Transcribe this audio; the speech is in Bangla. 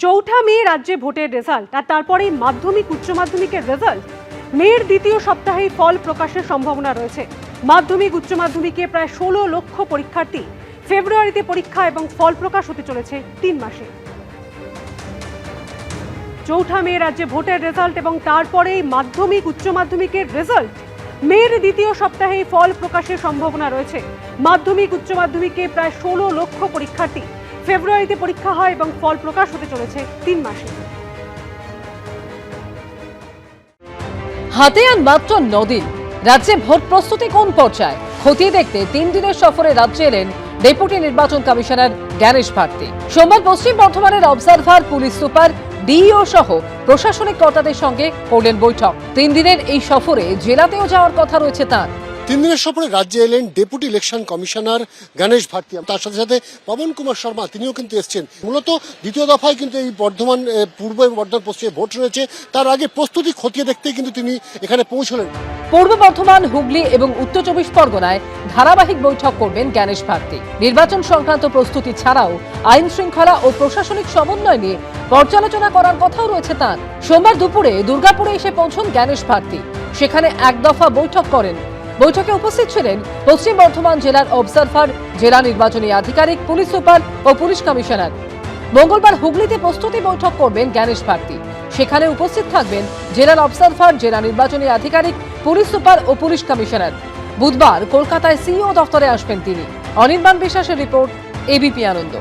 চৌঠা মে রাজ্যে ভোটের রেজাল্ট আর তারপরেই মাধ্যমিক উচ্চ মাধ্যমিকের রেজাল্ট। মের দ্বিতীয় সপ্তাহেই ফল প্রকাশের সম্ভাবনা রয়েছে। মাধ্যমিক উচ্চ মাধ্যমিকে প্রায় 16 লক্ষ পরীক্ষার্থী। ফেব্রুয়ারিতে পরীক্ষা এবং ফল প্রকাশ হতে চলেছে 3 মাসে। চৌঠা মে রাজ্যে ভোটের রেজাল্ট এবং তারপরেই মাধ্যমিক উচ্চ মাধ্যমিকের রেজাল্ট। মের দ্বিতীয় সপ্তাহেই ফল প্রকাশের সম্ভাবনা রয়েছে। মাধ্যমিক উচ্চ মাধ্যমিকে প্রায় 16 লক্ষ পরীক্ষার্থী। ফেব্রুয়ারিতে পরীক্ষা হয় এবং ফল প্রকাশ হতে চলেছে 3 মাসে। হাতে আর মাত্র 9 দিন, রাজ্যে ভোট প্রস্তুতি কোন পর্যায়ে খতিয়ে দেখতে 3 দিনের সফরে রাজ্যে এলেন ডেপুটি নির্বাচন কমিশনার জ্ঞানেশ ভারতী। সোমবার পশ্চিম বর্ধমানের অবজারভার, পুলিশ সুপার, ডিইও সহ প্রশাসনিক কর্তাদের সঙ্গে করলেন বৈঠক। 3 দিনের এই সফরে জেলাতেও যাওয়ার কথা রয়েছে তার। 3 দিনের সফরে রাজ্যে এলেন deputy election commissioner Gyanesh Bharati. তার সাথে সাথে পবন কুমার শর্মা, তিনিও কিন্তু এসছেন। মূলত দ্বিতীয় দফায় কিন্তু এই বর্ধমান পূর্ব এবং বর্ধমান পশ্চিমে ভোট রয়েছে। তার আগে প্রস্তুতি খতিয়ে দেখতেই কিন্তু তিনি এখানে পৌঁছলেন। পূর্ব বর্ধমান, হুগলি এবং উত্তর 24 পরগনায় ধারাবাহিক বৈঠক করবেন জ্ঞানেশ ভারতী। নির্বাচন সংক্রান্ত প্রস্তুতি ছাড়াও আইন শৃঙ্খলা ও প্রশাসনিক সমন্বয় নিয়ে পর্যালোচনা করার কথাও রয়েছে তার। সোমবার দুপুরে দুর্গাপুরে এসে পৌঁছন জ্ঞানেশ ভারতী। সেখানে এক দফা বৈঠক করেন। বৈঠকে উপস্থিত ছিলেন পশ্চিম বর্ধমান জেলার অবজারভার, জেলা নির্বাচনী আধিকারিক, পুলিশ সুপার ও পুলিশ কমিশনার। মঙ্গলবার হুগলিতে প্রস্তুতি বৈঠক করবেন জ্ঞানেশ ভারতী। সেখানে উপস্থিত থাকবেন জেলার অবজারভার, জেলা নির্বাচনী আধিকারিক, পুলিশ সুপার ও পুলিশ কমিশনার। বুধবার কলকাতায় সিইও দফতরে আসবেন তিনি। অনির্বাণ বিশ্বাসের রিপোর্ট, এবিপি আনন্দ।